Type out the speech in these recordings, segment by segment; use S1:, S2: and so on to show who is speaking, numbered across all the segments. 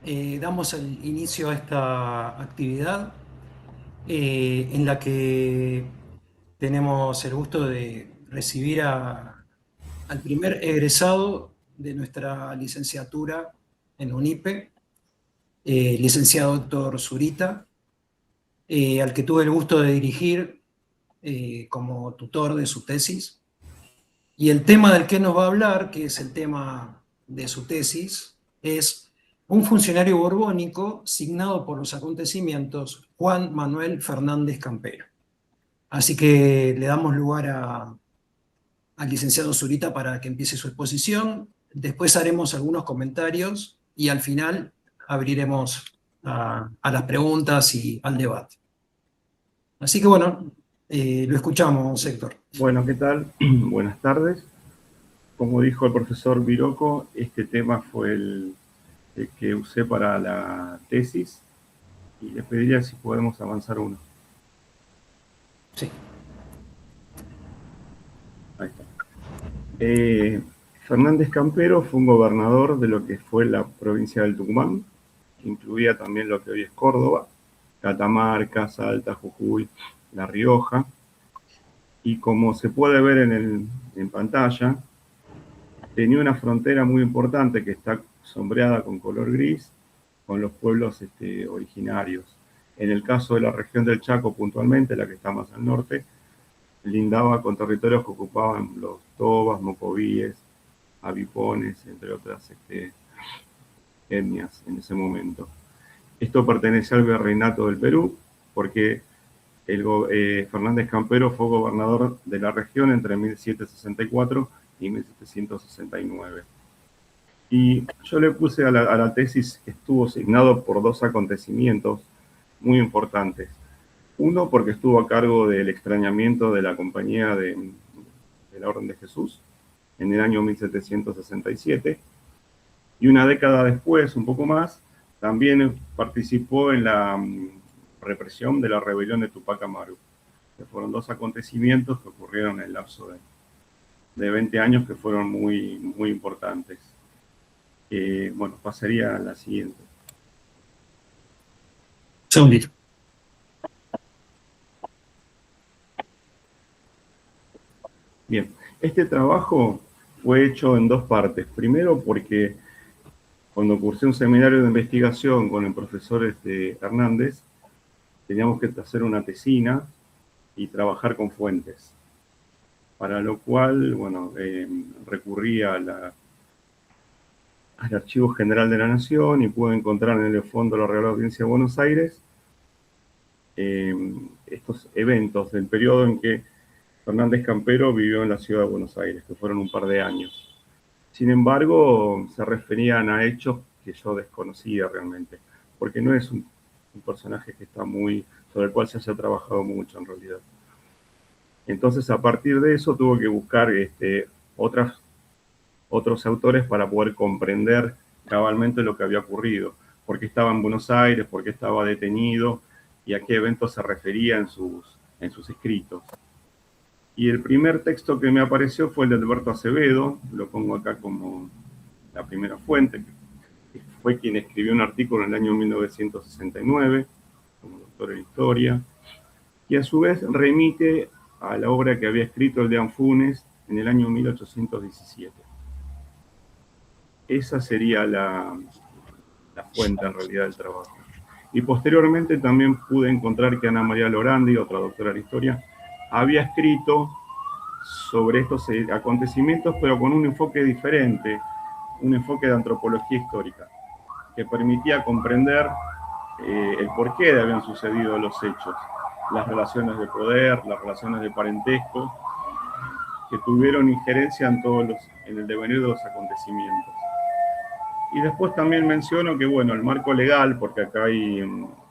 S1: Damos el inicio a esta actividad en la que tenemos el gusto de recibir al primer egresado de nuestra licenciatura en UNIPE, licenciado doctor Zurita, al que tuve el gusto de dirigir como tutor de su tesis. Y el tema del que nos va a hablar, que es el tema de su tesis, es un funcionario borbónico signado por los acontecimientos Juan Manuel Fernández Campero. Así que le damos lugar al licenciado Zurita para que empiece su exposición. Después haremos algunos comentarios y al final abriremos a las preguntas y al debate. Así que bueno, lo escuchamos, Héctor.
S2: Bueno, ¿qué tal? Buenas tardes. Como dijo el profesor Viroco, este tema fue el que usé para la tesis y le pediría si podemos avanzar uno.
S1: Sí.
S2: Ahí está. Fernández Campero fue un gobernador de lo que fue la provincia del Tucumán, que incluía también lo que hoy es Córdoba, Catamarca, Salta, Jujuy, La Rioja. Y como se puede ver en pantalla, tenía una frontera muy importante que está sombreada con color gris con los pueblos originarios. En el caso de la región del Chaco puntualmente, la que está más al norte, lindaba con territorios que ocupaban los tobas, mocovíes, avipones, entre otras etnias en ese momento. Esto pertenece al virreinato del Perú, porque Fernández Campero fue gobernador de la región entre 1764 y 1769. Y yo le puse a la tesis que estuvo signado por dos acontecimientos muy importantes. Uno, porque estuvo a cargo del extrañamiento de la compañía de la Orden de Jesús en el año 1767. Y una década después, un poco más, también participó en la represión de la rebelión de Tupac Amaru, que fueron dos acontecimientos que ocurrieron en el lapso de 20 años que fueron muy, muy importantes. Bueno, pasaría a la siguiente.
S1: Segundito.
S2: Bien, este trabajo fue hecho en dos partes. Primero porque cuando cursé un seminario de investigación con el profesor Hernández, teníamos que hacer una tesina y trabajar con fuentes. Para lo cual, bueno, recurrí al Archivo General de la Nación y pude encontrar en el Fondo de la Real Audiencia de Buenos Aires estos eventos del periodo en que Fernández Campero vivió en la ciudad de Buenos Aires, que fueron un par de años. Sin embargo, se referían a hechos que yo desconocía realmente, porque no es un personaje que está sobre el cual se haya trabajado mucho en realidad. Entonces, a partir de eso, tuve que buscar otros autores para poder comprender cabalmente lo que había ocurrido, por qué estaba en Buenos Aires, por qué estaba detenido y a qué eventos se refería en sus escritos. Y el primer texto que me apareció fue el de Alberto Acevedo, lo pongo acá como la primera fuente, que fue quien escribió un artículo en el año 1969, como doctor en historia, y a su vez remite a la obra que había escrito el de Anfunes en el año 1817. Esa sería la fuente en realidad del trabajo. Y posteriormente también pude encontrar que Ana María Lorandi, otra doctora de historia, había escrito sobre estos acontecimientos, pero con un enfoque diferente, un enfoque de antropología histórica, que permitía comprender el porqué de habían sucedido los hechos, las relaciones de poder, las relaciones de parentesco, que tuvieron injerencia en el devenir de los acontecimientos. Y después también menciono que, bueno, el marco legal, porque acá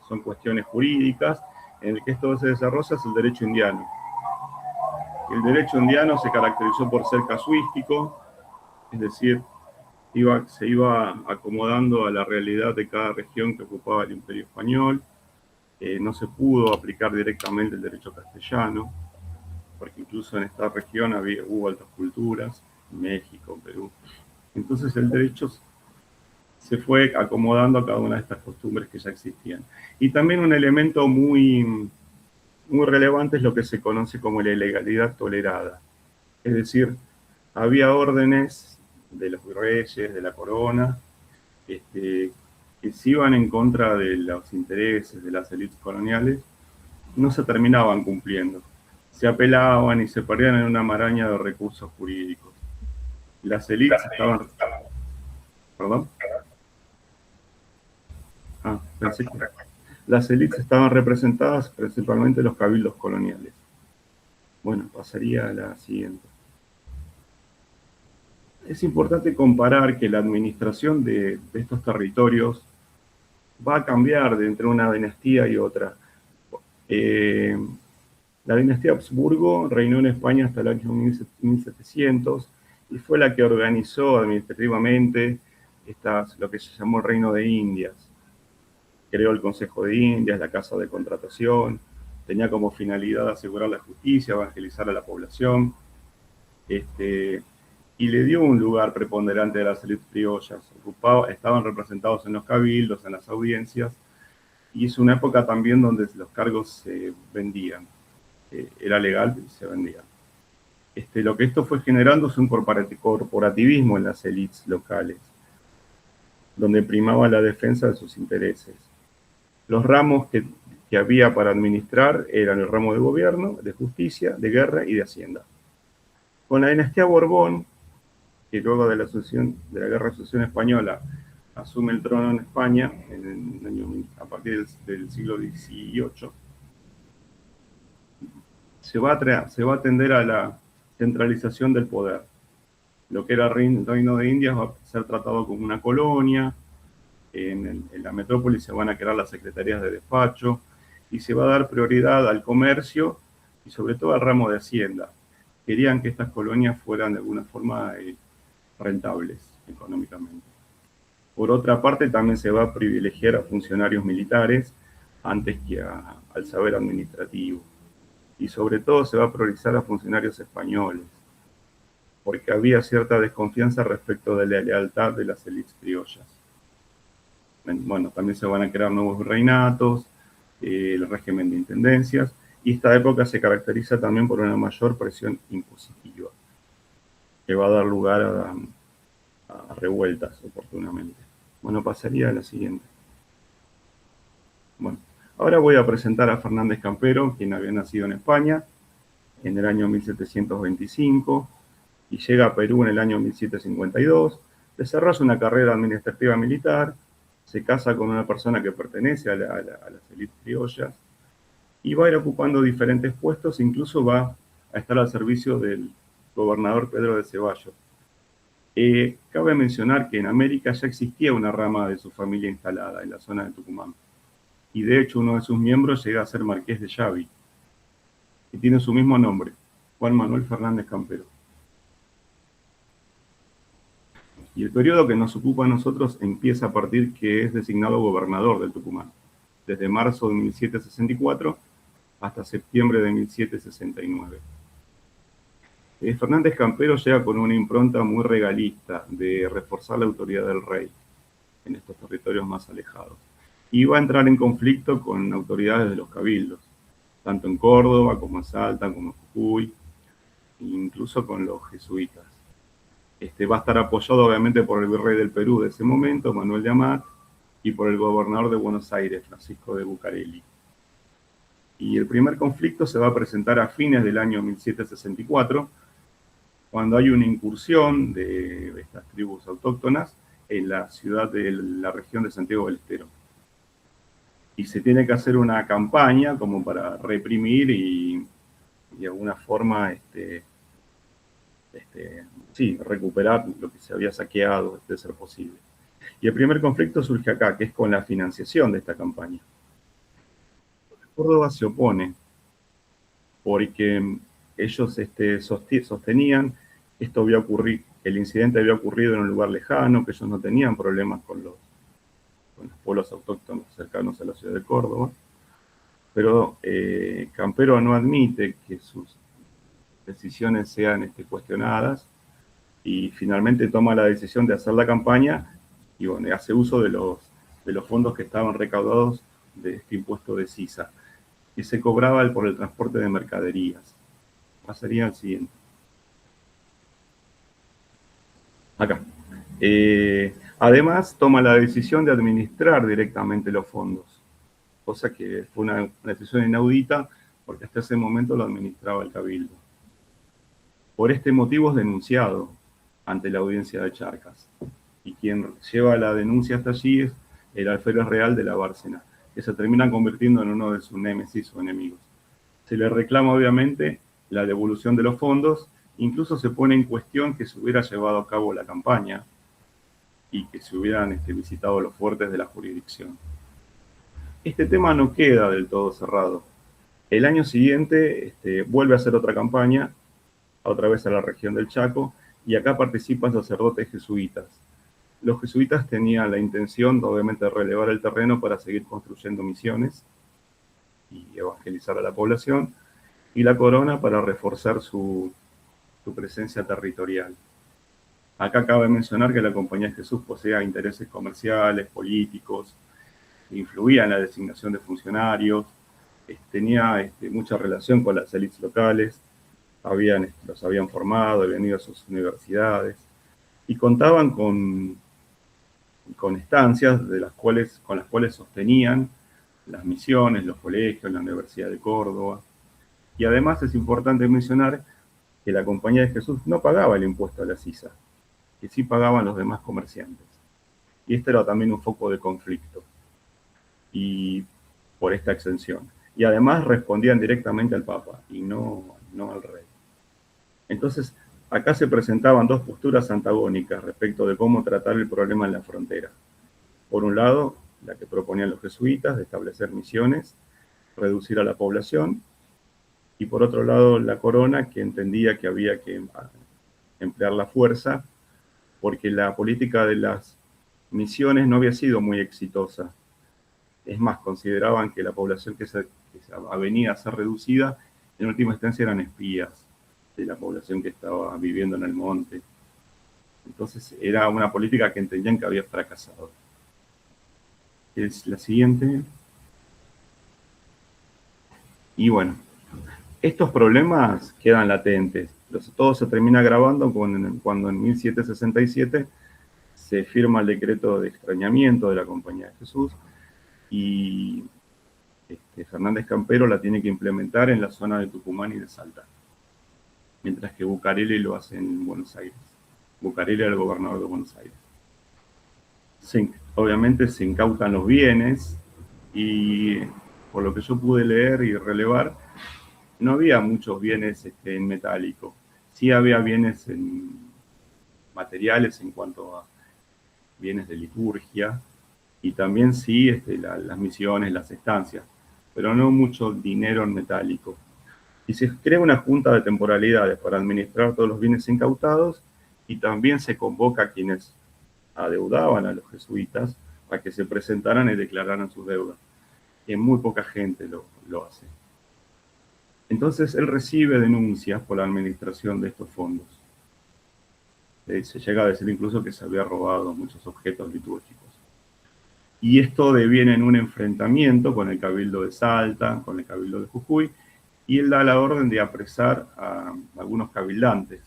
S2: son cuestiones jurídicas, en el que esto se desarrolla es el derecho indiano. El derecho indiano se caracterizó por ser casuístico, es decir, se iba acomodando a la realidad de cada región que ocupaba el Imperio Español. No se pudo aplicar directamente el derecho castellano, porque incluso en esta región hubo altas culturas, México, Perú. Entonces el derecho se fue acomodando a cada una de estas costumbres que ya existían. Y también un elemento muy, muy relevante es lo que se conoce como la ilegalidad tolerada. Es decir, había órdenes de los reyes, de la corona, que se iban en contra de los intereses de las élites coloniales, no se terminaban cumpliendo. Se apelaban y se perdían en una maraña de recursos jurídicos. Las élites estaban... ¿Perdón? Pensé que... Las élites estaban representadas principalmente en los cabildos coloniales. Bueno, pasaría a la siguiente. Es importante comparar que la administración de estos territorios va a cambiar de entre una dinastía y otra. La dinastía Habsburgo reinó en España hasta el año 1700 y fue la que organizó administrativamente lo que se llamó el Reino de Indias. Creó el Consejo de Indias, la Casa de Contratación, tenía como finalidad asegurar la justicia, evangelizar a la población, y le dio un lugar preponderante a las élites criollas. Estaban representados en los cabildos, en las audiencias, y es una época también donde los cargos se vendían. Era legal y se vendían. Lo que esto fue generando es un corporativismo en las élites locales, donde primaba la defensa de sus intereses. Los ramos que había para administrar eran el ramo de gobierno, de justicia, de guerra y de hacienda. Con la dinastía Borbón, que luego de la Guerra de Sucesión Española asume el trono en España a partir del siglo XVIII, se va a tender a la centralización del poder. Lo que era el Reino de Indias va a ser tratado como una colonia. En la metrópoli se van a crear las secretarías de despacho y se va a dar prioridad al comercio y sobre todo al ramo de hacienda. Querían que estas colonias fueran de alguna forma rentables económicamente. Por otra parte, también se va a privilegiar a funcionarios militares antes que al saber administrativo. Y sobre todo se va a priorizar a funcionarios españoles, porque había cierta desconfianza respecto de la lealtad de las élites criollas. Bueno, también se van a crear nuevos reinatos, el régimen de intendencias, y esta época se caracteriza también por una mayor presión impositiva, que va a dar lugar a revueltas oportunamente. Bueno, pasaría a la siguiente. Bueno, ahora voy a presentar a Fernández Campero, quien había nacido en España en el año 1725 y llega a Perú en el año 1752, desarrolla una carrera administrativa militar, se casa con una persona que pertenece a las élites criollas y va a ir ocupando diferentes puestos, incluso va a estar al servicio del gobernador Pedro de Ceballos. Cabe mencionar que en América ya existía una rama de su familia instalada en la zona de Tucumán, y de hecho uno de sus miembros llega a ser marqués de Yavi, y tiene su mismo nombre, Juan Manuel Fernández Campero. Y el periodo que nos ocupa a nosotros empieza a partir que es designado gobernador del Tucumán, desde marzo de 1764 hasta septiembre de 1769. Fernández Campero llega con una impronta muy regalista de reforzar la autoridad del rey en estos territorios más alejados. Y va a entrar en conflicto con autoridades de los cabildos, tanto en Córdoba como en Salta, como en Jujuy, e incluso con los jesuitas. Va a estar apoyado obviamente por el virrey del Perú de ese momento, Manuel de Amat, y por el gobernador de Buenos Aires, Francisco de Bucareli. Y el primer conflicto se va a presentar a fines del año 1764, cuando hay una incursión de estas tribus autóctonas en la ciudad de la región de Santiago del Estero. Y se tiene que hacer una campaña como para reprimir y de alguna forma recuperar lo que se había saqueado, de ser posible. Y el primer conflicto surge acá, que es con la financiación de esta campaña. Córdoba se opone porque ellos sostenían que el incidente había ocurrido en un lugar lejano, que ellos no tenían problemas con los pueblos autóctonos cercanos a la ciudad de Córdoba, pero Campero no admite que sus decisiones sean cuestionadas y finalmente toma la decisión de hacer la campaña y bueno, hace uso de los fondos que estaban recaudados de este impuesto de sisa, que se cobraba por el transporte de mercaderías. Pasaría al siguiente. Acá. Además, toma la decisión de administrar directamente los fondos, cosa que fue una decisión inaudita porque hasta ese momento lo administraba el Cabildo. Por este motivo es denunciado ante la audiencia de Charcas. Y quien lleva la denuncia hasta allí es el alférez real de la Bárcena, que se termina convirtiendo en uno de sus némesis o enemigos. Se le reclama, obviamente, la devolución de los fondos, incluso se pone en cuestión que se hubiera llevado a cabo la campaña y que se hubieran visitado los fuertes de la jurisdicción. Este tema no queda del todo cerrado. El año siguiente vuelve a hacer otra campaña, otra vez a la región del Chaco, y acá participan sacerdotes jesuitas. Los jesuitas tenían la intención, obviamente, de relevar el terreno para seguir construyendo misiones y evangelizar a la población, y la corona para reforzar su presencia territorial. Acá cabe mencionar que la Compañía de Jesús poseía intereses comerciales, políticos, influía en la designación de funcionarios, tenía mucha relación con las élites locales, los habían formado, habían ido a sus universidades y contaban con estancias con las cuales sostenían las misiones, los colegios, la Universidad de Córdoba. Y además es importante mencionar que la Compañía de Jesús no pagaba el impuesto a la sisa, que sí pagaban los demás comerciantes. Y este era también un foco de conflicto y por esta exención. Y además respondían directamente al Papa y no al rey. Entonces, acá se presentaban dos posturas antagónicas respecto de cómo tratar el problema en la frontera. Por un lado, la que proponían los jesuitas de establecer misiones, reducir a la población, y por otro lado, la corona, que entendía que había que emplear la fuerza, porque la política de las misiones no había sido muy exitosa. Es más, consideraban que la población que se venía a ser reducida, en última instancia eran espías de la población que estaba viviendo en el monte. Entonces era una política que entendían que había fracasado. Es la siguiente. Y bueno, estos problemas quedan latentes. Todo se termina agravando cuando en 1767 se firma el decreto de extrañamiento de la Compañía de Jesús y Fernández Campero la tiene que implementar en la zona de Tucumán y de Salta, mientras que Bucareli lo hace en Buenos Aires. Bucareli era el gobernador de Buenos Aires. Obviamente se incautan los bienes y por lo que yo pude leer y relevar, no había muchos bienes en metálico. Sí había bienes en materiales en cuanto a bienes de liturgia y también sí las misiones, las estancias, pero no mucho dinero en metálico. Y se crea una junta de temporalidades para administrar todos los bienes incautados y también se convoca a quienes adeudaban a los jesuitas para que se presentaran y declararan sus deudas. Y muy poca gente lo hace. Entonces él recibe denuncias por la administración de estos fondos. Se llega a decir incluso que se había robado muchos objetos litúrgicos. Y esto deviene en un enfrentamiento con el Cabildo de Salta, con el Cabildo de Jujuy, y él da la orden de apresar a algunos cabildantes,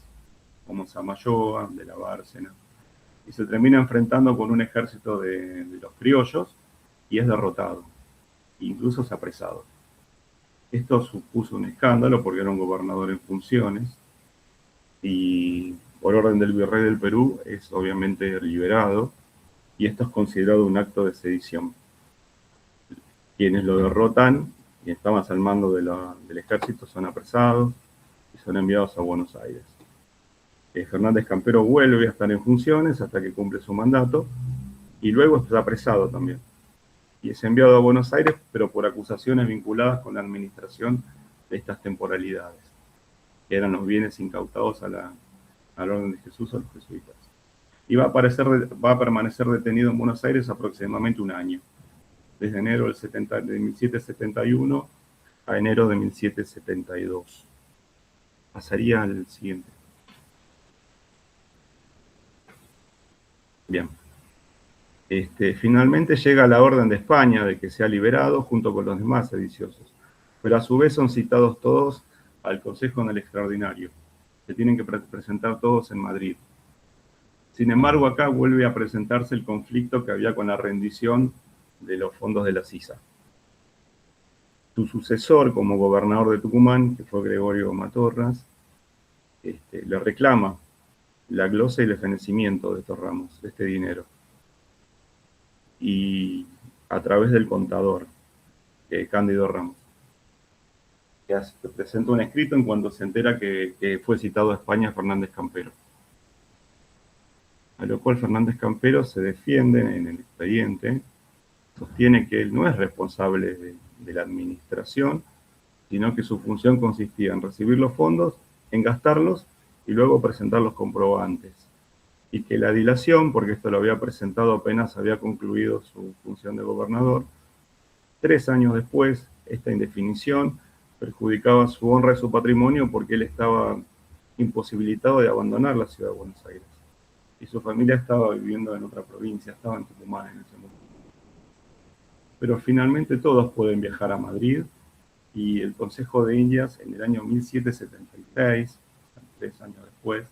S2: como Samayoa, de la Bárcena, y se termina enfrentando con un ejército de los criollos y es derrotado, incluso es apresado. Esto supuso un escándalo porque era un gobernador en funciones y por orden del virrey del Perú es obviamente liberado y esto es considerado un acto de sedición. Quienes lo derrotan y estaban al mando del ejército son apresados y son enviados a Buenos Aires. Fernández Campero vuelve a estar en funciones hasta que cumple su mandato y luego está apresado también. Y es enviado a Buenos Aires, pero por acusaciones vinculadas con la administración de estas temporalidades, que eran los bienes incautados a la Orden de Jesús o a los jesuitas. Y va a permanecer detenido en Buenos Aires aproximadamente un año, desde enero de 1771 a enero de 1772. Pasaría al siguiente. Bien. Finalmente llega la orden de España de que sea liberado junto con los demás sediciosos, pero a su vez son citados todos al Consejo en el Extraordinario. Se tienen que presentar todos en Madrid. Sin embargo, acá vuelve a presentarse el conflicto que había con la rendición de los fondos de la CISA. Su sucesor como gobernador de Tucumán, que fue Gregorio Matorras, le reclama la glosa y el fenecimiento de estos ramos, de este dinero, y a través del contador, Cándido Ramos, que presenta un escrito en cuanto se entera que fue citado a España Fernández Campero. A lo cual Fernández Campero se defiende en el expediente, sostiene que él no es responsable de la administración, sino que su función consistía en recibir los fondos, en gastarlos y luego presentar los comprobantes. Y que la dilación, porque esto lo había presentado apenas había concluido su función de gobernador, 3 años después, esta indefinición perjudicaba su honra y su patrimonio porque él estaba imposibilitado de abandonar la ciudad de Buenos Aires. Y su familia estaba viviendo en otra provincia, estaba en Tucumán en ese momento. Pero finalmente todos pueden viajar a Madrid y el Consejo de Indias en el año 1776, 3 años después,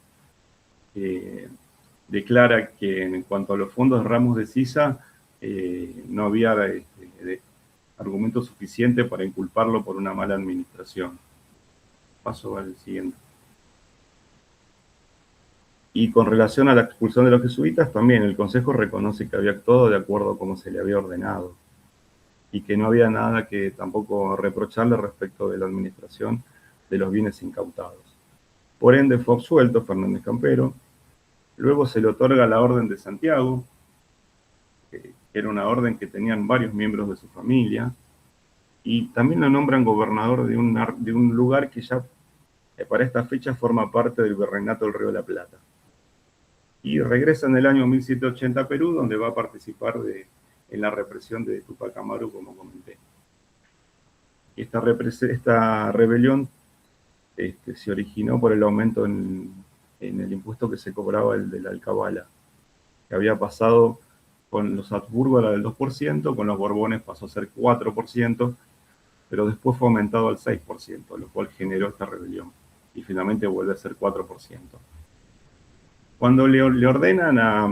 S2: declara que en cuanto a los fondos de ramos de CISA, no había argumento suficiente para inculparlo por una mala administración. Paso al siguiente. Y con relación a la expulsión de los jesuitas, también el Consejo reconoce que había actuado de acuerdo a como se le había ordenado y que no había nada que tampoco reprocharle respecto de la administración de los bienes incautados. Por ende, fue absuelto Fernández Campero. Luego se le otorga la Orden de Santiago, que era una orden que tenían varios miembros de su familia, y también lo nombran gobernador de un lugar que ya para esta fecha forma parte del Virreinato del Río de la Plata. Y regresa en el año 1780 a Perú, donde va a participar en la represión de Tupac Amaru, como comenté. Esta rebelión se originó por el aumento en el impuesto que se cobraba, el de la alcabala, que había pasado con los Habsburgo era del 2%, con los Borbones pasó a ser 4%, pero después fue aumentado al 6%, lo cual generó esta rebelión, y finalmente vuelve a ser 4%. Cuando le ordenan a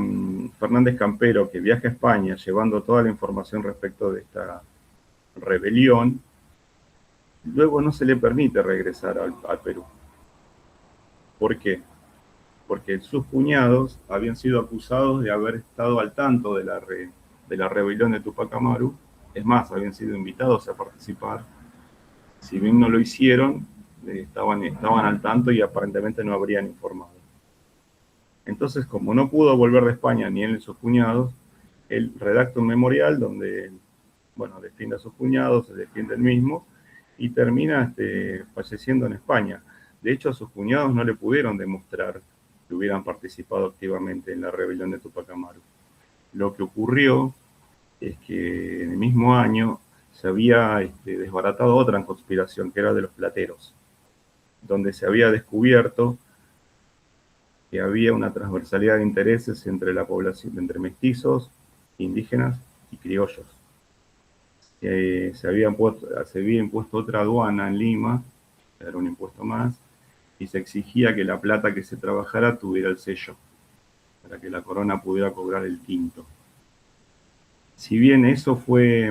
S2: Fernández Campero que viaje a España llevando toda la información respecto de esta rebelión, luego no se le permite regresar al Perú. ¿Por qué? Porque sus cuñados habían sido acusados de haber estado al tanto de la rebelión de Tupac Amaru. Es más, habían sido invitados a participar. Si bien no lo hicieron, estaban al tanto y aparentemente no habrían informado. Entonces, como no pudo volver de España ni él ni sus cuñados, él redacta un memorial donde, bueno, defiende a sus cuñados, se defiende él mismo y termina falleciendo en España. De hecho, a sus cuñados no le pudieron demostrar que hubieran participado activamente en la rebelión de Tupac Amaru. Lo que ocurrió es que en el mismo año se había desbaratado otra conspiración, que era de los plateros, donde se había descubierto que había una transversalidad de intereses entre la población, entre mestizos, indígenas y criollos. Se había impuesto otra aduana en Lima, era un impuesto más, y se exigía que la plata que se trabajara tuviera el sello, para que la corona pudiera cobrar el quinto. Si bien eso fue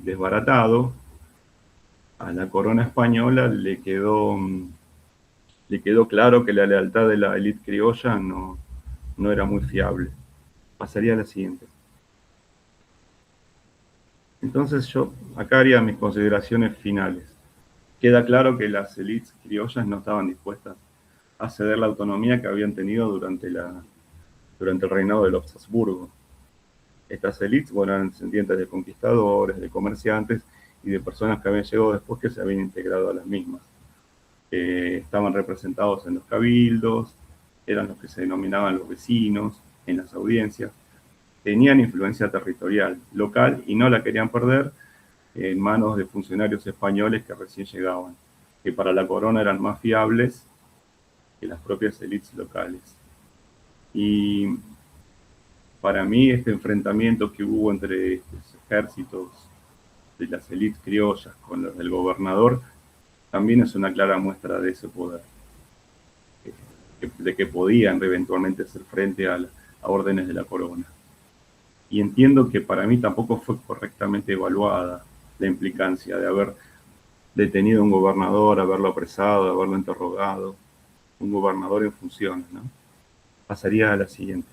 S2: desbaratado, a la corona española le quedó claro que la lealtad de la élite criolla no era muy fiable. Pasaría a la siguiente. Entonces yo acá haría mis consideraciones finales. Queda claro que las élites criollas no estaban dispuestas a ceder la autonomía que habían tenido durante el reinado de los Habsburgo. Estas élites, bueno, eran descendientes de conquistadores, de comerciantes y de personas que habían llegado después que se habían integrado a las mismas. Estaban representados en los cabildos, eran los que se denominaban los vecinos, en las audiencias, tenían influencia territorial, local, y no la querían perder en manos de funcionarios españoles que recién llegaban, que para la corona eran más fiables que las propias élites locales. Y para mí este enfrentamiento que hubo entre estos ejércitos de las élites criollas con los del gobernador también es una clara muestra de ese poder, de que podían eventualmente hacer frente a órdenes de la corona. Y entiendo que para mí tampoco fue correctamente evaluada la implicancia de haber detenido a un gobernador, haberlo apresado, haberlo interrogado, un gobernador en funciones, ¿no? Pasaría a la siguiente.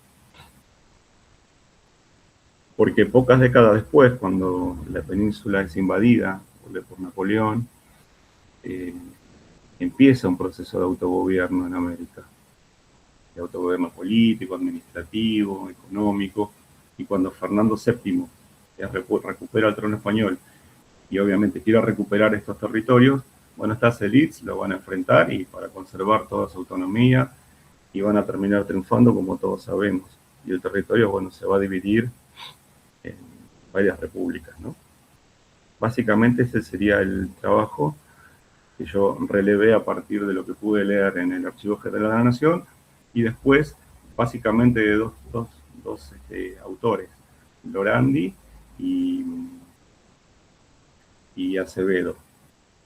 S2: Porque pocas décadas después, cuando la península es invadida por Napoleón, empieza un proceso de autogobierno en América, de autogobierno político, administrativo, económico, y cuando Fernando VII recupera el trono español y obviamente quiere recuperar estos territorios, bueno, estas élites lo van a enfrentar y para conservar toda su autonomía y van a terminar triunfando como todos sabemos. Y el territorio, bueno, se va a dividir en varias repúblicas, ¿no? Básicamente ese sería el trabajo que yo relevé a partir de lo que pude leer en el Archivo General de la Nación y después básicamente de dos autores, Lorandi y Acevedo.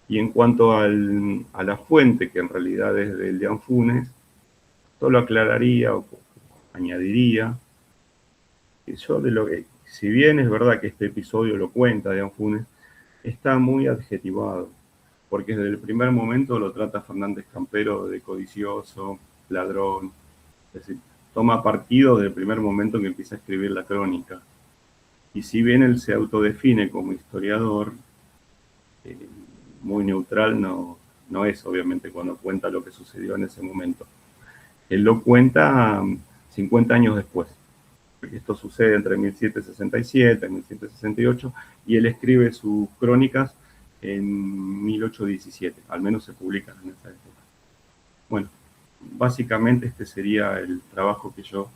S2: Y en cuanto a la fuente, que en realidad es del de Anfunes, solo aclararía o añadiría que yo de lo que, si bien es verdad que este episodio lo cuenta de Anfunes, está muy adjetivado, porque desde el primer momento lo trata Fernández Campero de codicioso, ladrón, es decir, toma partido desde el primer momento que empieza a escribir la crónica. Y si bien él se autodefine como historiador, muy neutral no es, obviamente, cuando cuenta lo que sucedió en ese momento. Él lo cuenta 50 años después, porque esto sucede entre 1767 y 1768, y él escribe sus crónicas en 1817, al menos se publican en esa época. Bueno, básicamente este sería el trabajo que yo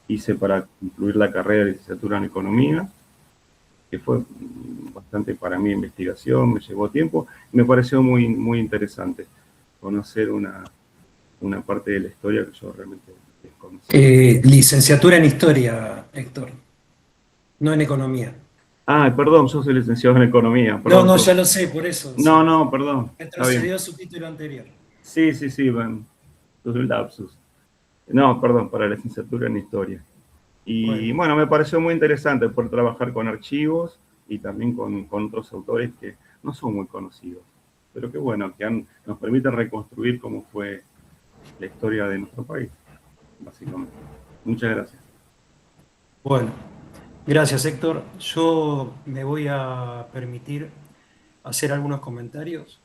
S2: hice para concluir la carrera de licenciatura en Economía, que fue bastante para mí investigación, me llevó tiempo, y me pareció muy, muy interesante conocer una parte de la historia que yo realmente desconocía.
S1: Licenciatura en Historia, Héctor, no en Economía.
S2: Ah, perdón, yo soy licenciado en Economía,
S1: No,
S2: perdón.
S1: no, ya lo sé, por eso.
S2: No, no, perdón, está bien.
S1: Retrocedió a su título anterior.
S2: Sí, bueno, tuve un lapsus. No, perdón, para la licenciatura en Historia. Y
S1: Bueno,
S2: bueno, me pareció muy interesante poder trabajar con archivos y también con otros autores que no son muy conocidos, pero que bueno, que nos permiten reconstruir cómo fue la historia de nuestro país, básicamente. Muchas gracias.
S1: bueno. Gracias, Héctor. Yo me voy a permitir hacer algunos comentarios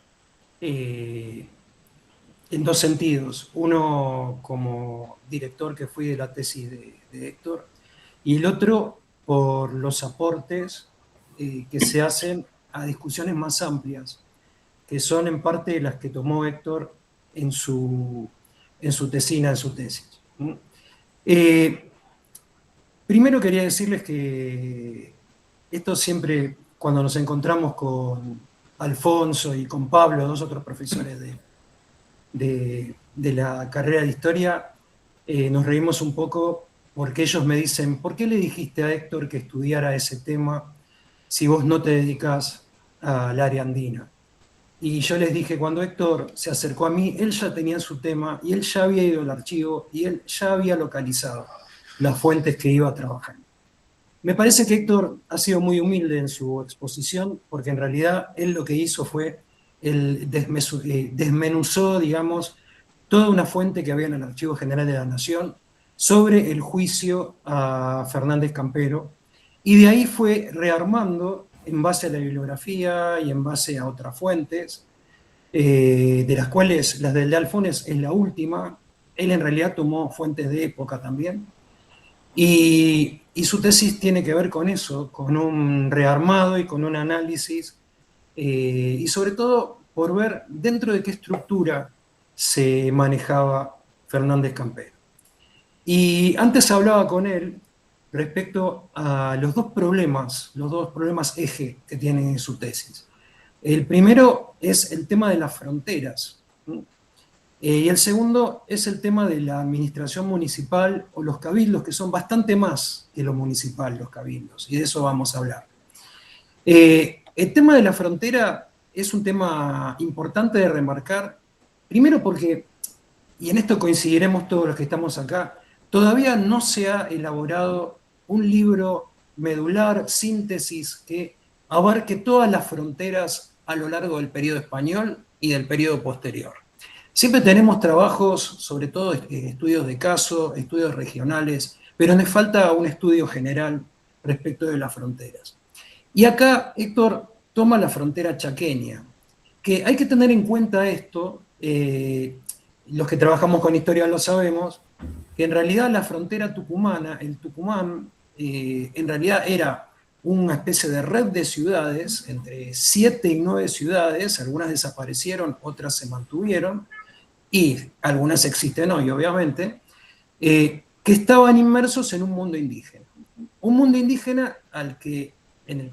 S1: en dos sentidos. Uno como director que fui de la tesis de Héctor y el otro por los aportes que se hacen a discusiones más amplias, que son en parte las que tomó Héctor en su tesina, en su tesis. Eh, Primero quería decirles que esto siempre, cuando nos encontramos con Alfonso y con Pablo, dos otros profesores de la carrera de historia, nos reímos un poco porque ellos me dicen, ¿por qué le dijiste a Héctor que estudiara ese tema si vos no te dedicás al área andina? Y yo les dije, cuando Héctor se acercó a mí, él ya tenía su tema y él ya había ido al archivo y él ya había localizado las fuentes que iba a trabajar. Me parece que Héctor ha sido muy humilde en su exposición, porque en realidad él lo que hizo fue, desmenuzó, digamos, toda una fuente que había en el Archivo General de la Nación sobre el juicio a Fernández Campero, y de ahí fue rearmando en base a la bibliografía y en base a otras fuentes, de las cuales las del de Alfones es la última. Él en realidad tomó fuentes de época también, y su tesis tiene que ver con eso, con un rearmado y con un análisis, y sobre todo por ver dentro de qué estructura se manejaba Fernández Campero. Y antes hablaba con él respecto a los dos problemas eje que tiene su tesis. El primero es el tema de las fronteras. Y el segundo es el tema de la administración municipal o los cabildos, que son bastante más que lo municipal, los cabildos, y de eso vamos a hablar. El tema de la frontera es un tema importante de remarcar, primero porque, y en esto coincidiremos todos los que estamos acá, todavía no se ha elaborado un libro medular, síntesis, que abarque todas las fronteras a lo largo del periodo español y del periodo posterior. Siempre tenemos trabajos, sobre todo estudios de caso, estudios regionales, pero nos falta un estudio general respecto de las fronteras. Y acá Héctor toma la frontera chaqueña, que hay que tener en cuenta esto, los que trabajamos con historia lo sabemos, que en realidad la frontera tucumana, el Tucumán, en realidad era una especie de red de ciudades, entre 7 y 9 ciudades, algunas desaparecieron, otras se mantuvieron, y algunas existen hoy, obviamente, que estaban inmersos en un mundo indígena. Un mundo indígena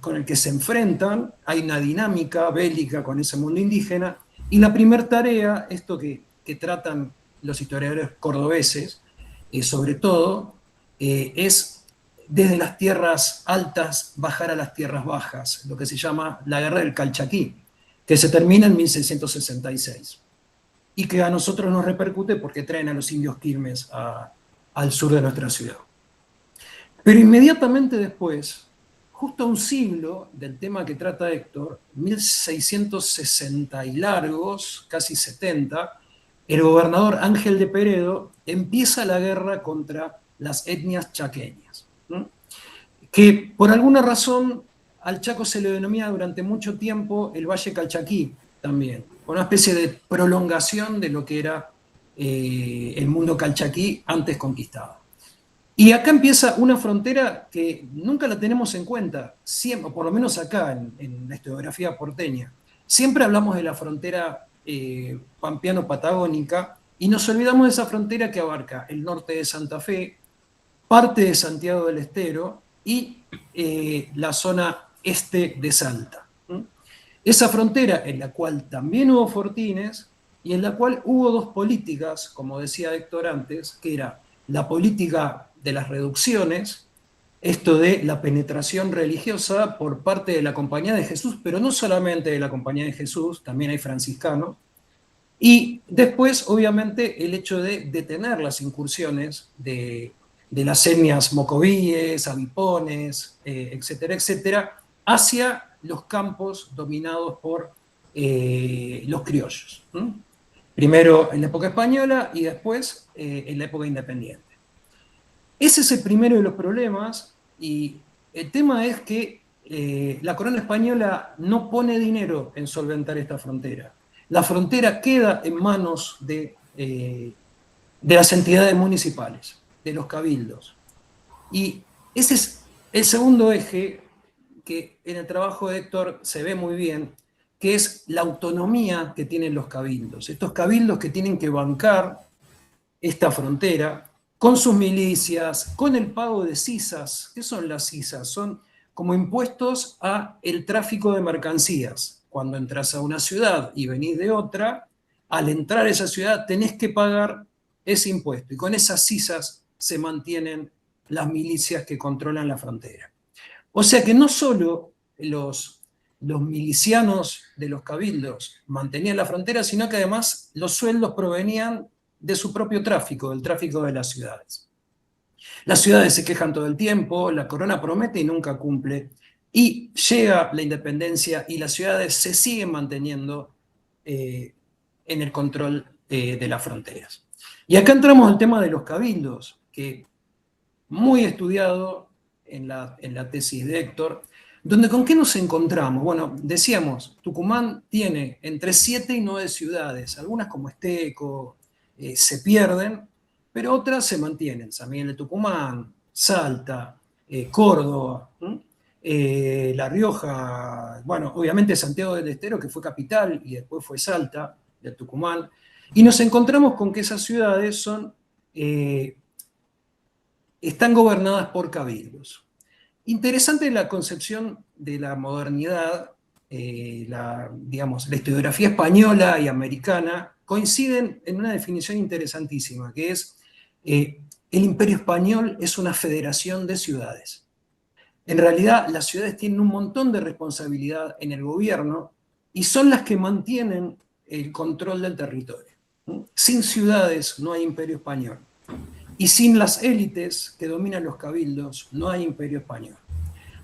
S1: con el que se enfrentan, hay una dinámica bélica con ese mundo indígena, y la primera tarea, esto que tratan los historiadores cordobeses, sobre todo, es desde las tierras altas bajar a las tierras bajas, lo que se llama la guerra del Calchaquí, que se termina en 1666 y que a nosotros nos repercute porque traen a los indios Quilmes al sur de nuestra ciudad. Pero inmediatamente después, justo a un siglo del tema que trata Héctor, 1660 y largos, casi 70, el gobernador Ángel de Peredo empieza la guerra contra las etnias chaqueñas, ¿no? Que por alguna razón al Chaco se le denomina durante mucho tiempo el Valle Calchaquí también, una especie de prolongación de lo que era el mundo calchaquí antes conquistado. Y acá empieza una frontera que nunca la tenemos en cuenta, siempre, por lo menos acá en la historiografía porteña. Siempre hablamos de la frontera pampeano-patagónica y nos olvidamos de esa frontera que abarca el norte de Santa Fe, parte de Santiago del Estero y la zona este de Salta. Esa frontera en la cual también hubo fortines y en la cual hubo dos políticas, como decía Héctor antes, que era la política de las reducciones, esto de la penetración religiosa por parte de la Compañía de Jesús, pero no solamente de la Compañía de Jesús, también hay franciscanos, y después, obviamente, el hecho de detener las incursiones de las etnias mocovíes, avipones, etcétera, etcétera, hacia los campos dominados por los criollos. Primero en la época española y después en la época independiente. Ese es el primero de los problemas y el tema es que la corona española no pone dinero en solventar esta frontera. La frontera queda en manos de las entidades municipales, de los cabildos. Y ese es el segundo eje que en el trabajo de Héctor se ve muy bien, que es la autonomía que tienen los cabildos. Estos cabildos que tienen que bancar esta frontera con sus milicias, con el pago de cisas. ¿Qué son las cisas? Son como impuestos a el tráfico de mercancías. Cuando entras a una ciudad y venís de otra, al entrar a esa ciudad tenés que pagar ese impuesto. Y con esas cisas se mantienen las milicias que controlan la frontera. O sea que no solo los milicianos de los cabildos mantenían la frontera, sino que además los sueldos provenían de su propio tráfico, del tráfico de las ciudades. Las ciudades se quejan todo el tiempo, la corona promete y nunca cumple, y llega la independencia y las ciudades se siguen manteniendo en el control de las fronteras. Y acá entramos al tema de los cabildos, que muy estudiado en la tesis de Héctor, donde con qué nos encontramos. Bueno, decíamos, Tucumán tiene entre 7 y 9 ciudades, algunas como Esteco se pierden, pero otras se mantienen. San Miguel de Tucumán, Salta, Córdoba, La Rioja, bueno, obviamente Santiago del Estero, que fue capital y después fue Salta, de Tucumán, y nos encontramos con que esas ciudades están gobernadas por cabildos. Interesante la concepción de la modernidad digamos, la historiografía española y americana coinciden en una definición interesantísima, que es el Imperio Español es una federación de ciudades. En realidad, las ciudades tienen un montón de responsabilidad en el gobierno y son las que mantienen el control del territorio. Sin ciudades no hay Imperio Español. Y sin las élites que dominan los cabildos no hay Imperio Español.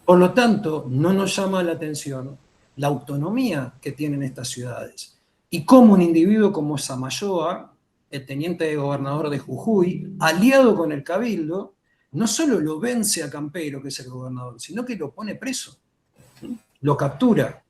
S1: Por lo tanto, no nos llama la atención la autonomía que tienen estas ciudades y cómo un individuo como Samayoa, el teniente de gobernador de Jujuy, aliado con el cabildo, no solo lo vence a Campero, que es el gobernador, sino que lo pone preso, lo captura,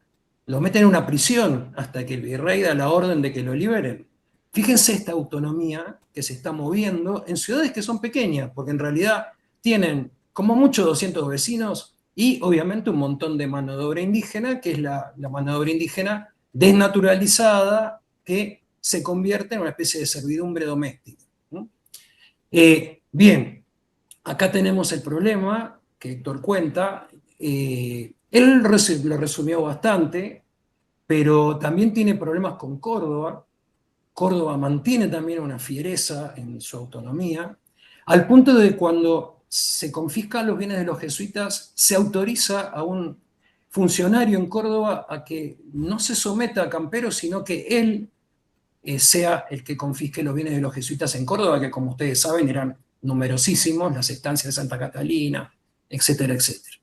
S1: lo mete en una prisión hasta que el virrey da la orden de que lo liberen. Fíjense esta autonomía que se está moviendo en ciudades que son pequeñas, porque en realidad tienen como mucho 200 vecinos y obviamente un montón de mano de obra indígena, que es la mano de obra indígena desnaturalizada que se convierte en una especie de servidumbre doméstica. ¿No? Bien, acá tenemos el problema que Héctor cuenta. Él lo resumió bastante, pero también tiene problemas con Córdoba. Córdoba mantiene también una fiereza en su autonomía, al punto de cuando se confiscan los bienes de los jesuitas, se autoriza a un funcionario en Córdoba a que no se someta a Campero, sino que él sea el que confisque los bienes de los jesuitas en Córdoba, que como ustedes saben eran numerosísimos, las estancias de Santa Catalina, etcétera, etcétera.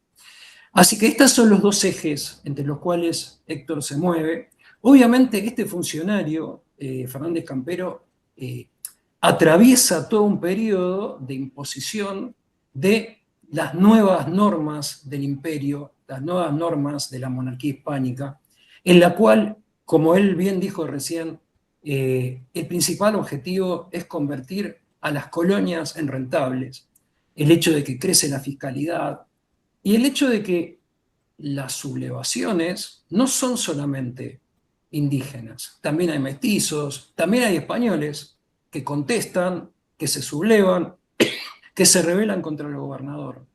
S1: Así que estos son los dos ejes entre los cuales Héctor se mueve. Obviamente este funcionario, Fernández Campero, atraviesa todo un periodo de imposición de las nuevas normas del imperio, las nuevas normas de la monarquía hispánica, en la cual, como él bien dijo recién, el principal objetivo es convertir a las colonias en rentables, el hecho de que crece la fiscalidad y el hecho de que las sublevaciones no son solamente indígenas, también hay mestizos, también hay españoles que contestan, que se sublevan, que se rebelan contra el gobernador.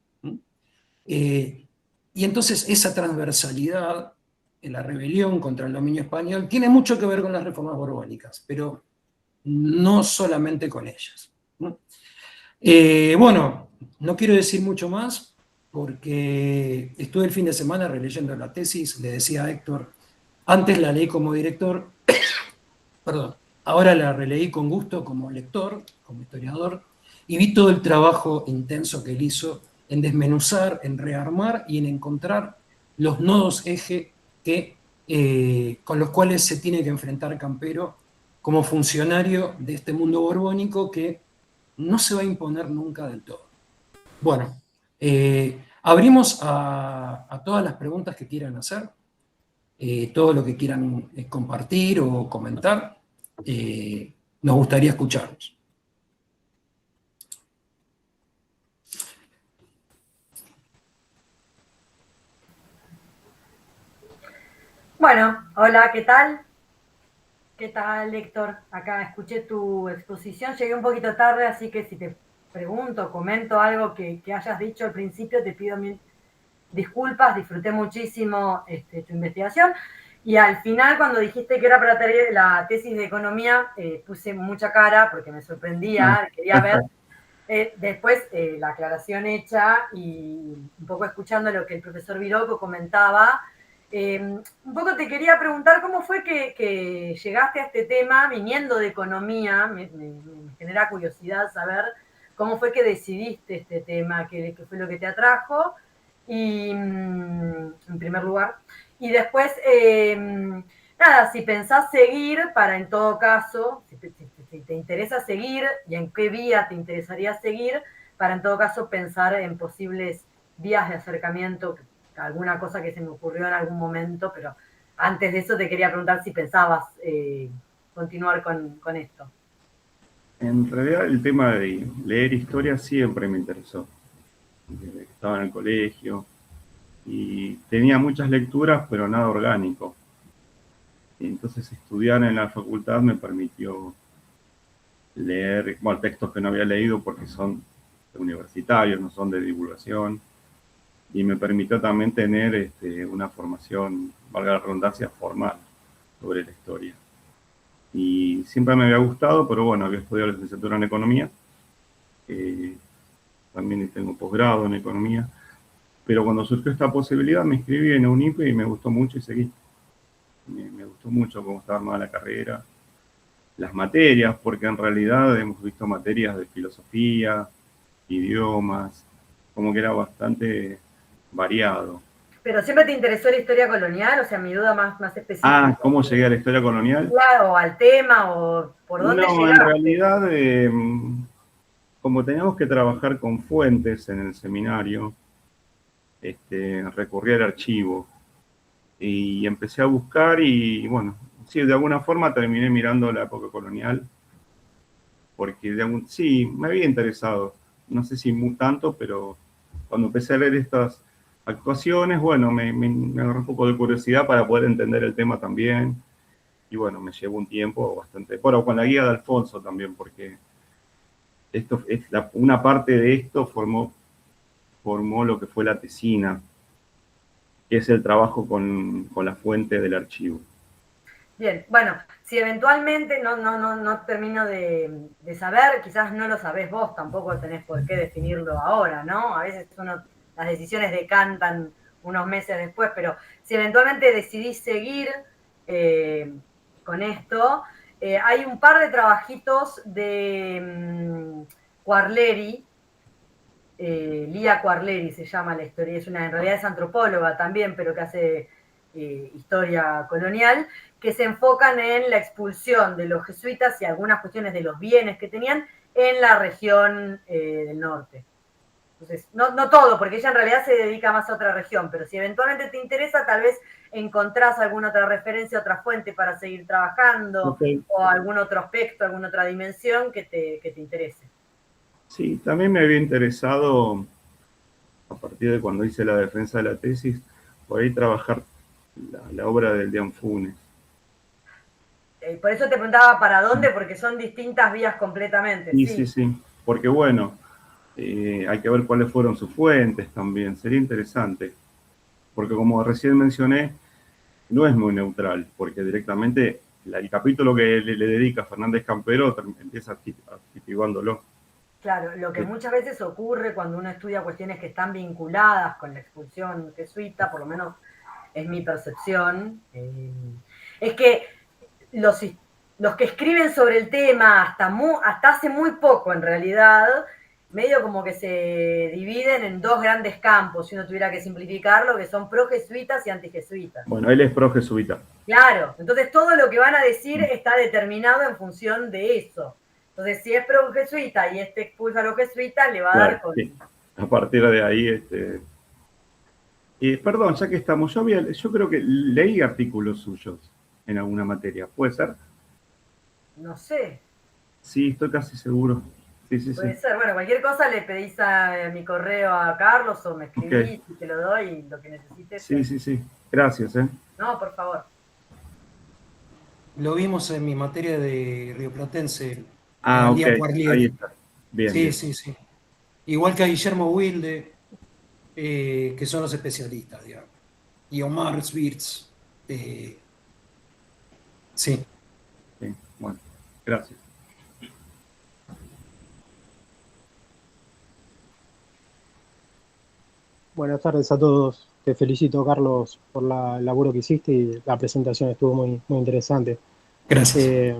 S1: Eh, y entonces esa transversalidad en la rebelión contra el dominio español tiene mucho que ver con las reformas borbónicas, pero no solamente con ellas. Bueno, no quiero decir mucho más porque estuve el fin de semana releyendo la tesis, le decía a Héctor, antes la leí como director, perdón, ahora la releí con gusto como lector, como historiador, y vi todo el trabajo intenso que él hizo en desmenuzar, en rearmar y en encontrar los nodos eje con los cuales se tiene que enfrentar Campero como funcionario de este mundo borbónico que no se va a imponer nunca del todo. Bueno, abrimos a todas las preguntas que quieran hacer, todo lo que quieran compartir o comentar. Nos gustaría escucharlos.
S3: Bueno, hola, ¿qué tal? ¿Qué tal, Héctor? Acá escuché tu exposición, llegué un poquito tarde, así que si te pregunto, comento algo que hayas dicho al principio, te pido mil disculpas, disfruté muchísimo tu investigación. Y al final, cuando dijiste que era para la tesis de economía, puse mucha cara porque me sorprendía, quería ver. Después, la aclaración hecha y un poco escuchando lo que el profesor Viroco comentaba, un poco te quería preguntar cómo fue que llegaste a este tema viniendo de economía, me genera curiosidad saber cómo fue que decidiste este tema, qué fue lo que te atrajo, y, en primer lugar. Y después, nada, si pensás seguir, para en todo caso, si te interesa seguir y en qué vía te interesaría seguir, para en todo caso pensar en posibles vías de acercamiento, alguna cosa que se me ocurrió en algún momento, pero antes de eso te quería preguntar si pensabas continuar con esto.
S2: En realidad el tema de leer historia siempre me interesó. Desde que estaba en el colegio y tenía muchas lecturas, pero nada orgánico. Y entonces estudiar en la facultad me permitió leer, textos que no había leído porque son universitarios, no son de divulgación. y me permitió también tener una formación, valga la redundancia, formal sobre la historia. Y siempre me había gustado, pero bueno, había estudiado la licenciatura en economía, también tengo posgrado en economía, pero cuando surgió esta posibilidad me inscribí en UNIPE y me gustó mucho y seguí. Me gustó mucho cómo estaba armada la carrera, las materias, porque en realidad hemos visto materias de filosofía, idiomas, como que era bastante variado.
S3: Pero siempre te interesó la historia colonial, o sea, mi duda más específica.
S2: Ah, ¿cómo llegué a la historia colonial?
S3: Claro, o al tema, o por dónde
S2: No, en
S3: llegaste.
S2: realidad, como teníamos que trabajar con fuentes en el seminario, recurrí al archivo y empecé a buscar y bueno, sí, de alguna forma terminé mirando la época colonial, porque sí, me había interesado, no sé si muy tanto, pero cuando empecé a leer estas actuaciones, bueno, me agarró un poco de curiosidad para poder entender el tema también. Y bueno, me llevó un tiempo bastante, bueno, con la guía de Alfonso también, porque una parte de esto formó lo que fue la tesina, que es el trabajo con la fuente del archivo.
S3: Bien, bueno, si eventualmente no termino de saber, quizás no lo sabés vos, tampoco tenés por qué definirlo ahora, ¿no? A veces las decisiones decantan unos meses después, pero si eventualmente decidís seguir con esto, hay un par de trabajitos de Quarleri, Lía Quarleri se llama la historia, en realidad es antropóloga también, pero que hace historia colonial, que se enfocan en la expulsión de los jesuitas y algunas cuestiones de los bienes que tenían en la región del norte. Entonces, no todo, porque ella en realidad se dedica más a otra región, pero si eventualmente te interesa, tal vez encontrás alguna otra referencia, otra fuente para seguir trabajando,
S2: Okay.
S3: o algún otro aspecto, alguna otra dimensión que te interese.
S2: Sí, también me había interesado, a partir de cuando hice la defensa de la tesis, por ahí trabajar la obra del Dean Funes.
S3: Por eso te preguntaba para dónde, porque son distintas vías completamente,
S2: Sí, sí,
S3: sí.
S2: sí, porque bueno, hay que ver cuáles fueron sus fuentes también, sería interesante, porque como recién mencioné, no es muy neutral, porque directamente el capítulo que le dedica Fernández Campero empieza adjetivándolo.
S3: Claro, lo que muchas veces ocurre cuando uno estudia cuestiones que están vinculadas con la expulsión jesuita, por lo menos es mi percepción, es que los, los que escriben sobre el tema hasta hace muy poco en realidad, medio como que se dividen en dos grandes campos, si uno tuviera que simplificarlo, que son pro-jesuitas y anti-jesuitas.
S2: Bueno, él es pro jesuita.
S3: Claro, entonces todo lo que van a decir está determinado en función de eso. Entonces, si es pro jesuita y este expulsa a los jesuitas, le va a
S2: Claro,
S3: dar con...
S2: sí. A partir de ahí, perdón, ya que estamos, yo creo que leí artículos suyos en alguna materia, ¿puede ser?
S3: No sé,
S2: Sí, estoy casi seguro. Sí, sí, sí.
S3: puede ser. Bueno, cualquier cosa le pedís a mi correo a Carlos o me
S2: Ok,
S3: escribís y te lo doy lo que necesites.
S2: sí, sí, sí. Gracias, ¿eh?
S3: No, por favor.
S1: Lo vimos en mi materia de rioplatense, a
S2: Ah, ok,
S1: Lía
S2: ahí
S1: Quaglieri.
S2: está. Bien,
S1: Sí,
S2: bien.
S1: sí, sí. Igual que a Guillermo Wilde, que son los especialistas, digamos. Y Omar Schwartz. Sí.
S2: Sí, bueno, gracias.
S4: Buenas tardes a todos. Te felicito, Carlos, por la laburo que hiciste y la presentación estuvo muy interesante.
S1: Gracias.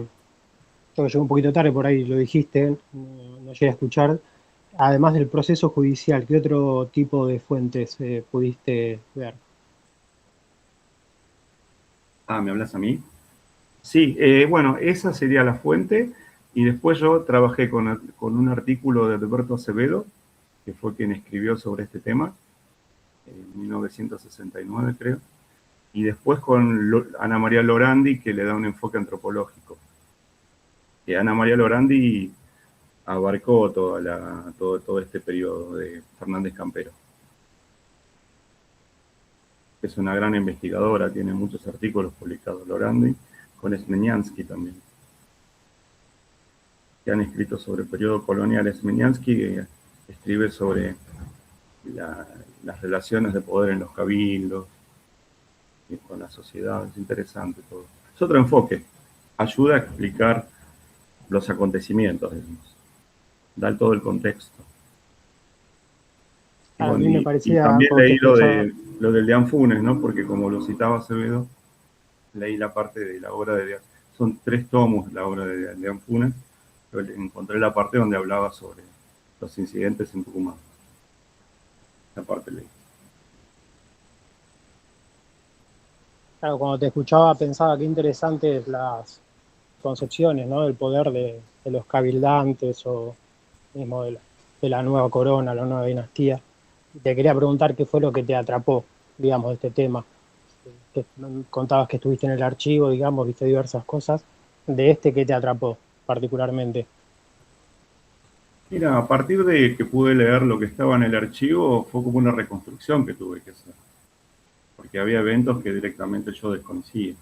S4: Yo llegué un poquito tarde, por ahí lo dijiste, no llegué a escuchar. Además del proceso judicial, ¿qué otro tipo de fuentes pudiste ver?
S2: Ah, ¿me hablas a mí? Sí, bueno, esa sería la fuente. Y después yo trabajé con un artículo de Alberto Acevedo, que fue quien escribió sobre este tema, en 1969, creo. Y después con Ana María Lorandi, que le da un enfoque antropológico. Que Ana María Lorandi abarcó todo este periodo de Fernández Campero. Es una gran investigadora, tiene muchos artículos publicados Lorandi, con Smenyansky también, que han escrito sobre el periodo colonial. Smenyansky escribe sobre las relaciones de poder en los cabildos y con la sociedad. Es interesante todo. Es otro enfoque. Ayuda a explicar los acontecimientos, digamos. Da todo el contexto. Y,
S4: A
S2: bueno,
S4: mí me
S2: y
S4: parecía,
S2: también
S4: cuando te
S2: leí
S4: escuchaba,
S2: lo del de Anfunes, ¿no? Porque como lo citaba Acevedo, leí la parte de la obra de... Son 3 tomos la obra de Anfunes, pero encontré la parte donde hablaba sobre los incidentes en Tucumán. La parte leí.
S4: claro, cuando te escuchaba pensaba qué interesantes las concepciones, ¿no? Del poder de los cabildantes o mismo de la nueva corona, la nueva dinastía. Y te quería preguntar qué fue lo que te atrapó, digamos, de este tema. Que contabas que estuviste en el archivo, digamos, viste diversas cosas. De este, ¿qué te atrapó particularmente?
S2: Mira, a partir de que pude leer lo que estaba en el archivo, fue como una reconstrucción que tuve que hacer, porque había eventos que directamente yo desconocía.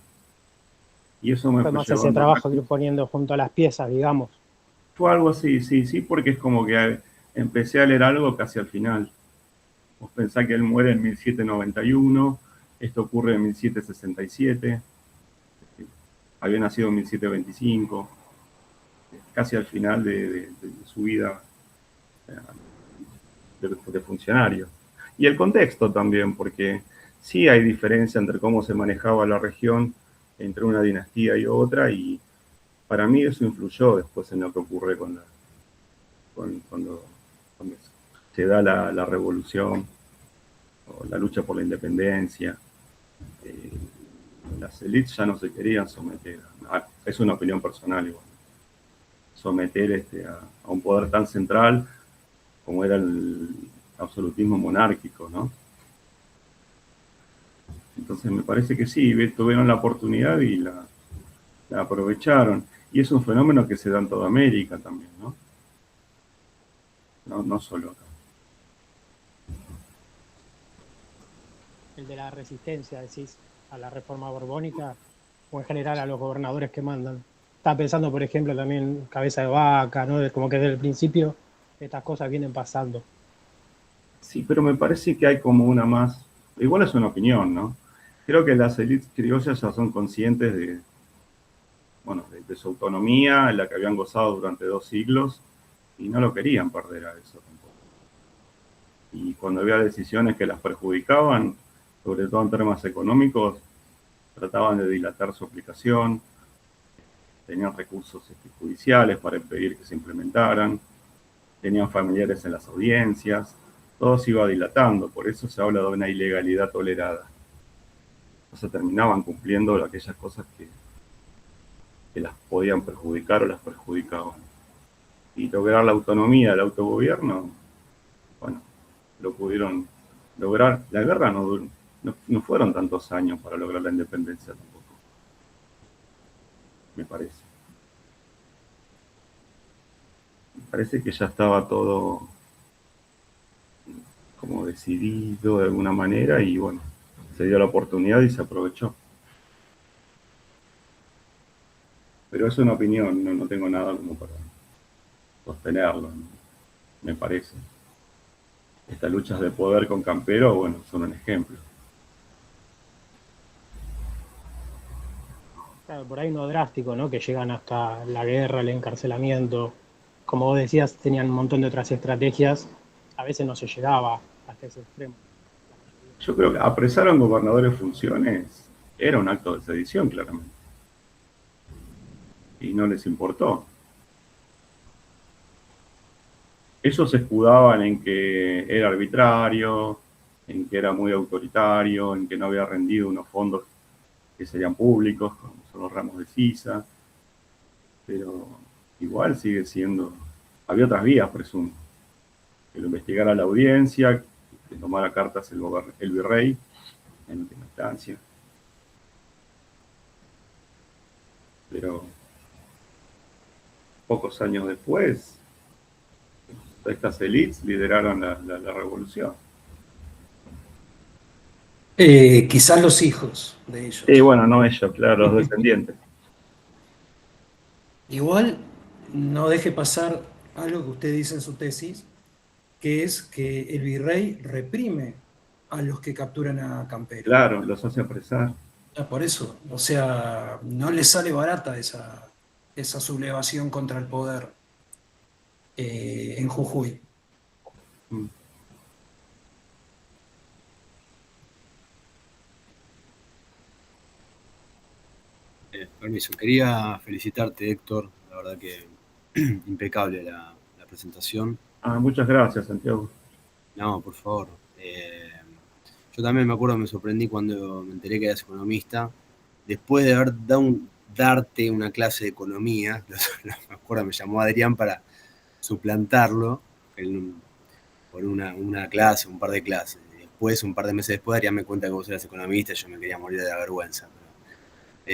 S2: Y eso me
S4: Fue
S2: fue
S4: más ese
S2: llevando a
S4: trabajo de
S2: práctica.
S4: ir poniendo junto a las piezas, digamos.
S2: Fue algo así, sí, sí, porque es como que empecé a leer algo casi al final. Vos pensás que él muere en 1791, esto ocurre en 1767, había nacido en 1725, casi al final de su vida de funcionario. Y el contexto también, porque sí hay diferencia entre cómo se manejaba la región entre una dinastía y otra, y para mí eso influyó después en lo que ocurre cuando se da la revolución o la lucha por la independencia. Eh, las élites ya no se querían someter, es una opinión personal igual, someter a un poder tan central como era el absolutismo monárquico, ¿no? Entonces me parece que sí, tuvieron la oportunidad y la aprovecharon. Y es un fenómeno que se da en toda América también, ¿no? No solo acá.
S4: El de la resistencia, decís, a la reforma borbónica o en general a los gobernadores que mandan. Estaba pensando, por ejemplo, también Cabeza de Vaca, ¿no? Como que desde el principio estas cosas vienen pasando.
S2: Sí, pero me parece que hay como una más, igual es una opinión, ¿no? Creo que las élites criollas ya son conscientes bueno, de su autonomía, en la que habían gozado durante 2 siglos, y no lo querían perder a eso tampoco. Y cuando había decisiones que las perjudicaban, sobre todo en términos económicos, trataban de dilatar su aplicación, tenían recursos judiciales para impedir que se implementaran, tenían familiares en las audiencias, todo se iba dilatando, por eso se habla de una ilegalidad tolerada. O sea, terminaban cumpliendo aquellas cosas que las podían perjudicar o las perjudicaban. Y lograr la autonomía, el autogobierno, bueno, lo pudieron lograr. La guerra no fueron tantos años para lograr la independencia tampoco, me parece. Me parece que ya estaba todo como decidido de alguna manera y bueno, se dio la oportunidad y se aprovechó. Pero es una opinión, no tengo nada como para sostenerlo, ¿no? Me parece. Estas luchas de poder con Campero, bueno, son un ejemplo.
S4: Claro, por ahí no drástico, ¿no? Que llegan hasta la guerra, el encarcelamiento. Como vos decías, tenían un montón de otras estrategias. A veces no se llegaba hasta ese extremo, la mayoría.
S2: Yo creo que apresar a un gobernador en funciones era un acto de sedición, claramente. Y no les importó. Ellos se escudaban en que era arbitrario, en que era muy autoritario, en que no había rendido unos fondos que serían públicos, como son los ramos de FISA, pero igual sigue siendo, había otras vías, presumo, que lo investigara la audiencia, que tomara cartas el virrey, en última instancia, pero pocos años después, estas élites lideraron la revolución.
S1: Quizás los hijos de
S2: Y
S1: ellos.
S2: bueno, no ellos, claro, los descendientes.
S1: Igual no deje pasar algo que usted dice en su tesis, que es que el virrey reprime a los que capturan a Campero.
S2: Claro, los hace apresar.
S1: Por eso, o sea, no le sale barata esa sublevación contra el poder en Jujuy.
S2: Mm.
S5: Permiso, quería felicitarte, Héctor. La verdad que impecable la presentación.
S2: Muchas gracias, Santiago.
S5: No, por favor. Yo también me acuerdo, me sorprendí cuando me enteré que eras economista. Después de darte una clase de economía, me acuerdo, me llamó Adrián para suplantarlo por una clase, un par de clases. Después, un par de meses después, Adrián me cuenta que vos eras economista y yo me quería morir de la vergüenza.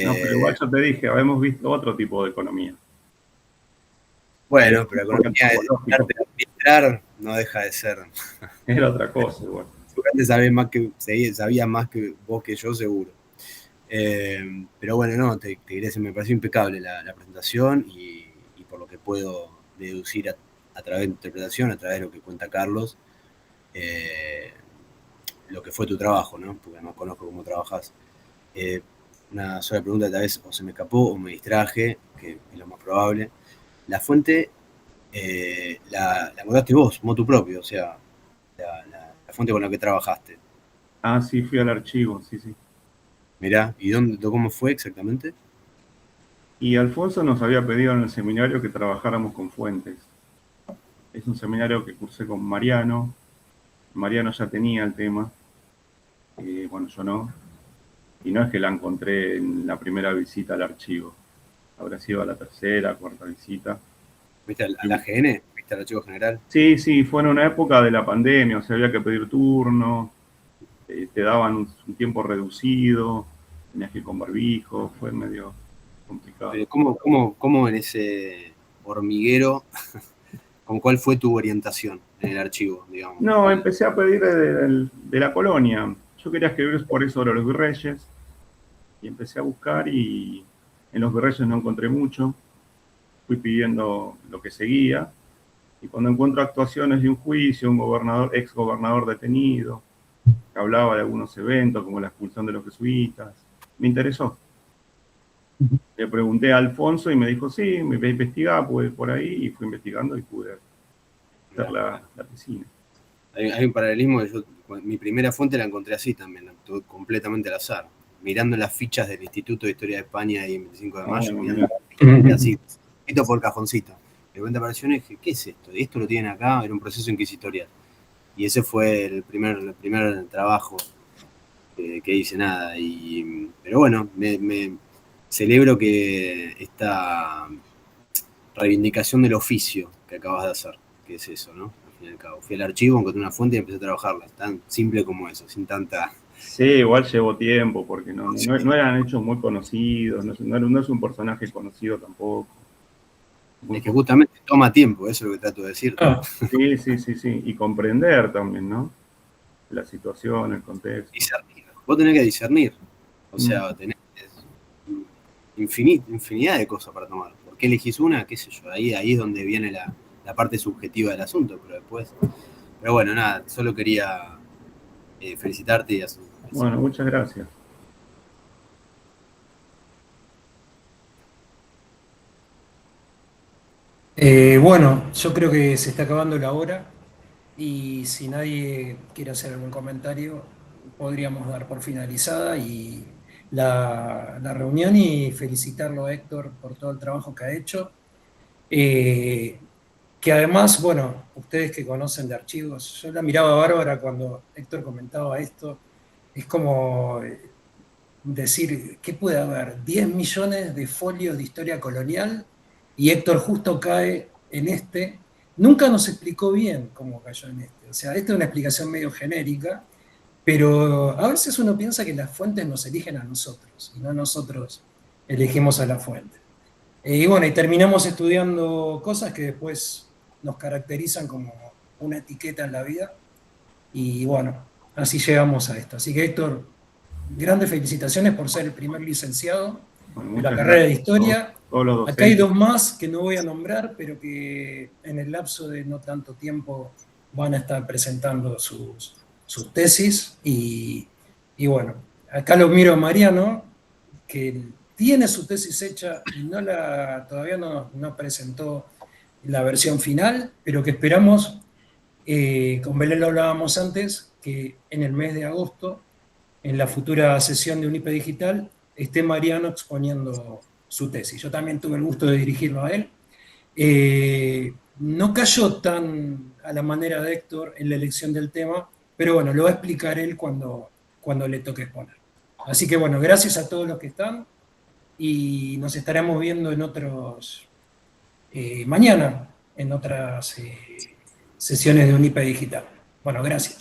S2: No, pero igual yo te dije, habíamos visto otro tipo de economía.
S5: Bueno, pero economía de administrar no deja de ser.
S2: Era otra cosa, igual.
S5: Antes sabía más que vos que yo, seguro. Pero bueno, no, te quería decir, me pareció impecable la presentación y por lo que puedo deducir a través de tu interpretación, a través de lo que cuenta Carlos, lo que fue tu trabajo, ¿no? Porque no conozco cómo trabajás. Una sola pregunta, tal vez o se me escapó o me distraje, que es lo más probable. La fuente la encontraste vos, motu propio, o sea, la fuente con la que trabajaste.
S2: Sí, fui al archivo, sí.
S5: Mirá, ¿y cómo fue exactamente?
S2: Y Alfonso nos había pedido en el seminario que trabajáramos con fuentes. Es un seminario que cursé con Mariano. Mariano ya tenía el tema. Bueno, yo no. Y no es que la encontré en la primera visita al archivo. Habrá sido a la tercera, cuarta visita.
S5: ¿Viste a la GN? ¿Viste al archivo general?
S2: Sí, fue en una época de la pandemia, o sea, había que pedir turno, te daban un tiempo reducido, tenías que ir con barbijo, fue medio complicado.
S5: Pero ¿cómo en ese hormiguero, cuál fue tu orientación en el archivo, digamos?
S2: No, empecé a pedir de la colonia. Yo quería escribir por eso sobre los virreyes y empecé a buscar y en los virreyes no encontré mucho. Fui pidiendo lo que seguía y cuando encuentro actuaciones de un juicio, un ex gobernador detenido, que hablaba de algunos eventos como la expulsión de los jesuitas, me interesó. Le pregunté a Alfonso y me dijo, sí, me voy a investigar, pude ir por ahí, y fui investigando y pude hacer la tesina.
S5: Hay un paralelismo que mi primera fuente la encontré así también, completamente al azar, mirando las fichas del Instituto de Historia de España ahí en 25 de mayo, mirando así, cajoncito por cajoncito. De repente apareció y dije, ¿qué es esto? Esto lo tienen acá, era un proceso inquisitorial. Y ese fue el primer trabajo que hice, nada. Pero bueno, me celebro que esta reivindicación del oficio que acabas de hacer, que es eso, ¿no? Al fin y al cabo, fui al archivo, encontré una fuente y empecé a trabajarla, tan simple como eso, sin tanta...
S2: Sí, igual llevó tiempo, porque no eran hechos muy conocidos, no es un personaje conocido tampoco.
S5: Es que justamente toma tiempo, eso es lo que trato de decir.
S2: Sí, y comprender también, ¿no? La situación, el contexto.
S5: Discernir. Vos tenés que discernir, o sea, tenés infinidad de cosas para tomar. ¿Por qué elegís una? Qué sé yo, ahí es donde viene la parte subjetiva del asunto, pero bueno, nada, solo quería felicitarte y hacer.
S2: Bueno, muchas gracias.
S1: Bueno, yo creo que se está acabando la hora y si nadie quiere hacer algún comentario, podríamos dar por finalizada y la reunión y felicitarlo a Héctor por todo el trabajo que ha hecho. Que además, bueno, ustedes que conocen de archivos, yo la miraba bárbara cuando Héctor comentaba esto, es como decir, ¿qué puede haber? 10 millones de folios de historia colonial y Héctor justo cae en este. Nunca nos explicó bien cómo cayó en este. O sea, esta es una explicación medio genérica, pero a veces uno piensa que las fuentes nos eligen a nosotros y no nosotros elegimos a la fuente. Y bueno, y terminamos estudiando cosas que después nos caracterizan como una etiqueta en la vida. Y bueno, así llegamos a esto. Así que Héctor, grandes felicitaciones por ser el primer licenciado de la carrera de Historia.
S2: Todos
S1: Acá hay dos más que no voy a nombrar, pero que en el lapso de no tanto tiempo van a estar presentando sus tesis y bueno, acá lo miro a Mariano, que tiene su tesis hecha y todavía no presentó la versión final, pero que esperamos, con Belén lo hablábamos antes, que en el mes de agosto, en la futura sesión de Unipe Digital, esté Mariano exponiendo su tesis. Yo también tuve el gusto de dirigirlo a él. No cayó tan a la manera de Héctor en la elección del tema, pero bueno, lo va a explicar él cuando le toque exponer. Así que bueno, gracias a todos los que están y nos estaremos viendo en otros, mañana, en otras sesiones de Unipe Digital. Bueno, gracias.